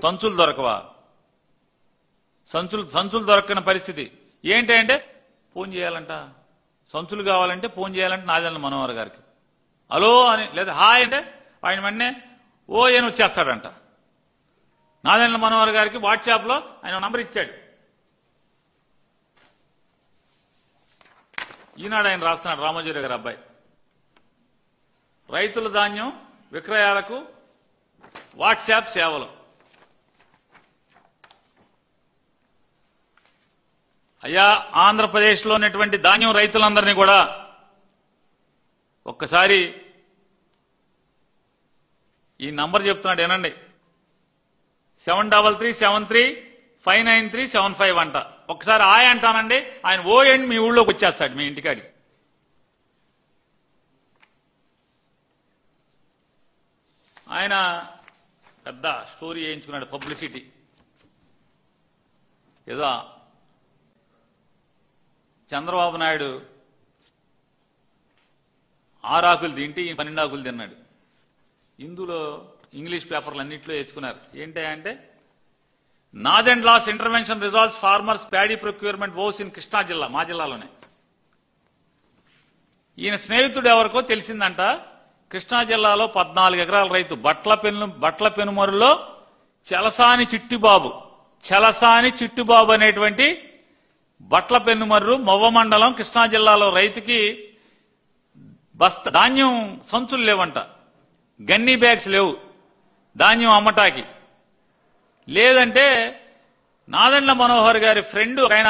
సంచులు దొరకవా? సంచులు దొరకని పరిస్థితి ఏంటంటే ఫోన్ చేయాలంట, సంచులు కావాలంటే ఫోన్ చేయాలంటే నాదెండ్ల మనోహర్ గారికి హలో అని, లేదా హాయ్ అంటే ఆయన వెంటనే ఓ అని వచ్చేస్తాడంట. నాదెండ్ల మనోహర్ గారికి వాట్సాప్ లో ఆయన నంబర్ ఇచ్చాడు. ఈనాడు ఆయన రాస్తున్నాడు, రామోజీరావు గారి అబ్బాయి, రైతుల ధాన్యం విక్రయాలకు వాట్సాప్ సేవలు. అయ్యా, ఆంధ్రప్రదేశ్లో ఉన్నటువంటి ధాన్యం రైతులందరినీ కూడా ఒక్కసారి ఈ నంబర్ చెప్తున్నాడు ఏనండి, 7337359375 అంట. ఒకసారి ఆయ్ అంటానండి, ఆయన ఓ ఎండ్ మీ ఊళ్ళోకి వచ్చేస్తాడు, మీ ఇంటికాడి. ఆయన పెద్ద స్టోరీ వేయించుకున్నాడు, పబ్లిసిటీ. ఏదో చంద్రబాబు నాయుడు 6 ఆకులు తింటే 12 ఆకులు తిన్నాడు. ఇందులో ఇంగ్లీష్ పేపర్లు అన్నింటిలో వేసుకున్నారు. ఏంటంటే Nadendla's intervention resolves farmers paddy procurement woes in Krishna జిల్లా, మా జిల్లాలోనే. ఈయన స్నేహితుడు ఎవరికో తెలిసిందంట, కృష్ణా జిల్లాలో 14 ఎకరాల రైతు బట్ల పెనుమరులో చలసాని చిట్టిబాబు అనేటువంటి బట్ల పెనుమర్రు మొవ్వ మండలం కృష్ణా జిల్లాలో రైతుకి ధాన్యం సంచులు లేవంట, గన్నీ బ్యాగ్స్ లేవు ధాన్యం అమ్మటాకి. లేదంటే నాదెండ్ల మనోహర్ గారి ఫ్రెండ్ ఆయన,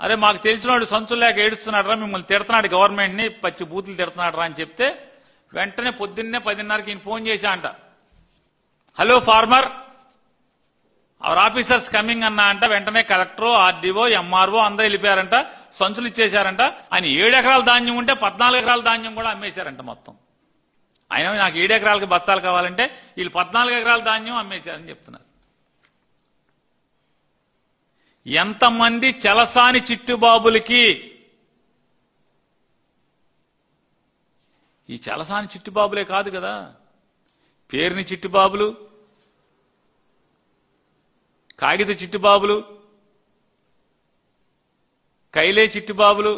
అరే మాకు తెలిసినవాడు సంచులు లేక ఏడుస్తున్నాడు రా, మిమ్మల్ని తిడుతున్నాడు గవర్నమెంట్ ని, పచ్చి బూతులు తిడుతున్నాడు రా అని చెప్తే వెంటనే పొద్దున్నే 10:30కి ఈయన ఫోన్ చేశా అంట, hello farmer our officers coming అన్నా అంట. వెంటనే కలెక్టర్, ఆర్డీఓ, ఎంఆర్ఓ అందరూ వెళ్ళిపోయారంట, సంచులు ఇచ్చేశారంట. ఆయన 7 ఎకరాల ధాన్యం ఉంటే 14 ఎకరాల ధాన్యం కూడా అమ్మేశారంట మొత్తం. ఆయన నాకు 7 ఎకరాలకి బత్తాలు కావాలంటే వీళ్ళు 14 ఎకరాల ధాన్యం అమ్మేశారని చెప్తున్నారు. ఎంతమంది చలసాని చిట్టుబాబులకి, ఈ చలసాని చిట్టుబాబులే కాదు కదా, పేరుని చిట్టుబాబులు, కాగిత చిట్టుబాబులు, కైలే చిట్టుబాబులు,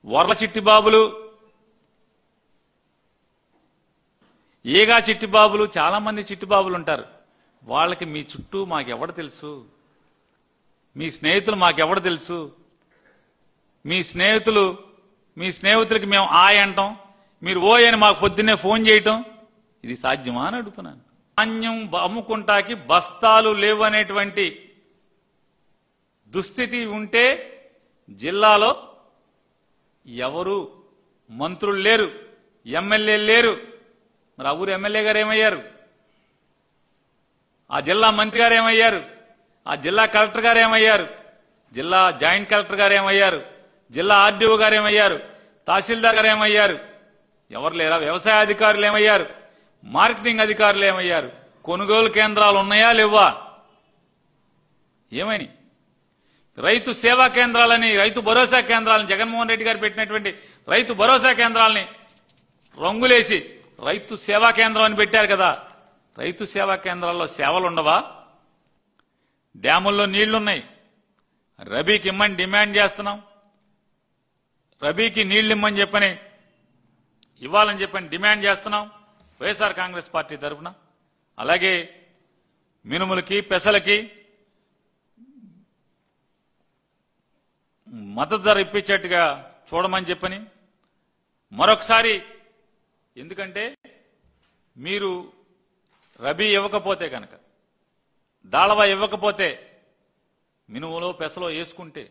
వర్ల చిట్టుబాబులు, ఏగా చిట్టుబాబులు, చాలా మంది చిట్టుబాబులు ఉంటారు. వాళ్ళకి మీ చుట్టూ మాకెవడ తెలుసు, మీ స్నేహితులు మాకెవడ తెలుసు, మీ స్నేహితులకి మేము ఆయ్ అంటాం, మీరు ఓ అని మాకు పొద్దున్నే ఫోన్ చేయటం, ఇది సాధ్యమా అని అడుగుతున్నాను. ధాన్యం అమ్ముకుంటాకి బస్తాలు లేవు అనేటువంటి దుస్థితి ఉంటే జిల్లాలో ఎవరు మంత్రులు లేరు, ఎమ్మెల్యేలు లేరు. మరి ఆ ఊరు ఎమ్మెల్యే గారు ఏమయ్యారు, ఆ జిల్లా మంత్రి గారు ఏమయ్యారు, ఆ జిల్లా కలెక్టర్ గారు ఏమయ్యారు, జిల్లా జాయింట్ కలెక్టర్ గారు ఏమయ్యారు, జిల్లా ఆర్డీఓ గారు ఏమయ్యారు, తహసీల్దార్ గారు ఏమయ్యారు, ఎవరు లేరా? వ్యవసాయ అధికారులు ఏమయ్యారు, మార్కెటింగ్ అధికారులు ఏమయ్యారు, కొనుగోలు కేంద్రాలు ఉన్నాయా లేవా, ఏమని? రైతు సేవా కేంద్రాలని, రైతు భరోసా కేంద్రాలని, జగన్మోహన్ రెడ్డి గారు పెట్టినటువంటి రైతు భరోసా కేంద్రాలని రంగులేసి రైతు సేవా కేంద్రం అని పెట్టారు కదా. రైతు సేవా కేంద్రాల్లో సేవలు ఉండవా? డ్యాముల్లో నీళ్లున్నాయి, రబీకి ఇమ్మని డిమాండ్ చేస్తున్నాం, రబీకి నీళ్లు ఇమ్మని చెప్పని ఇవ్వాలని చెప్పని డిమాండ్ చేస్తున్నాం వైఎస్ఆర్ కాంగ్రెస్ పార్టీ తరఫున. అలాగే మినుములకి, పెసలకి మద్దతు ధర ఇప్పించేట్టుగా చూడమని చెప్పని మరొకసారి, ఎందుకంటే మీరు రబీ ఇవ్వకపోతే కనుక, దాళవా ఇవ్వకపోతే, మినుములో పెసలో వేసుకుంటే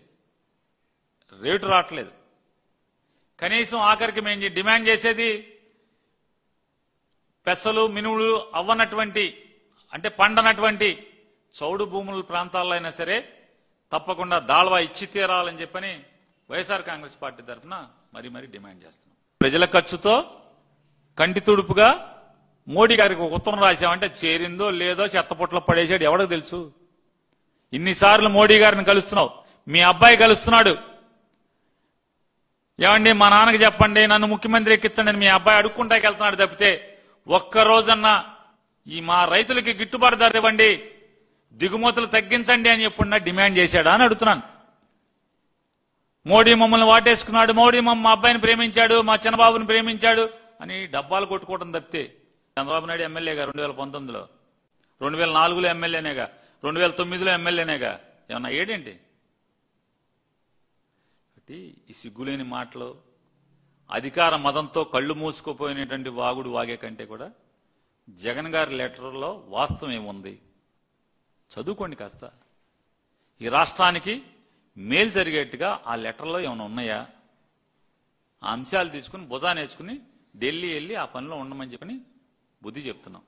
రేటు రావట్లేదు. కనీసం ఆఖరికి మేము డిమాండ్ చేసేది పెసలు, మినుములు అవ్వనటువంటి, అంటే పండనటువంటి చౌడు భూముల ప్రాంతాల్లో అయినా సరే తప్పకుండా దాళవా ఇచ్చి తీరాలని చెప్పని వైఎస్ఆర్ కాంగ్రెస్ పార్టీ తరఫున మరీ డిమాండ్ చేస్తున్నాం. ప్రజల ఖర్చుతో కంటి తుడుపుగా మోడీ గారికి ఒక ఉత్తరం రాశామంటే చేరిందో లేదో చెత్తపుట్లో పడేసాడు, ఎవడో తెలుసు. ఇన్నిసార్లు మోడీ గారిని కలుస్తున్నావు, మీ అబ్బాయి కలుస్తున్నాడు, ఏమండి మా నాన్నకి చెప్పండి నన్ను ముఖ్యమంత్రి ఎక్కించండి అని మీ అబ్బాయి అడుక్కుంటాకి వెళ్తున్నాడు తప్పితే ఒక్కరోజన్నా ఈ మా రైతులకి గిట్టుబాటు ధర ఇవ్వండి, దిగుమతులు తగ్గించండి అని ఎప్పుడన్నా డిమాండ్ చేశాడా అని అడుగుతున్నాను. మోడీ మమ్మల్ని వాటేసుకున్నాడు, మోడీ మా అబ్బాయిని ప్రేమించాడు, మా చిన్నబాబుని ప్రేమించాడు అని డబ్బాలు కొట్టుకోవడం తప్పితే చంద్రబాబు నాయుడు ఎమ్మెల్యేగా 2019లో, 2004లో ఎమ్మెల్యేనేగా, 2009లో ఎమ్మెల్యేనేగా, ఏమన్నా ఏడేంటి? ఈ సిగ్గులేని మాటలు, అధికార మదంతో కళ్ళు మూసుకుపోయినటువంటి వాగుడు వాగే కంటే కూడా జగన్ గారి లెటర్లో వాస్తవం ఏముంది చదువుకోండి కాస్త. ఈ రాష్ట్రానికి మేలు జరిగేట్టుగా ఆ లెటర్లో ఏమైనా ఉన్నాయా? ఆ అంశాలు తీసుకుని భుజాన్ని వేసుకుని ఢిల్లీ వెళ్ళి ఆ పనిలో ఉండమని చెప్పని బుద్ధి చెప్తున్నాం.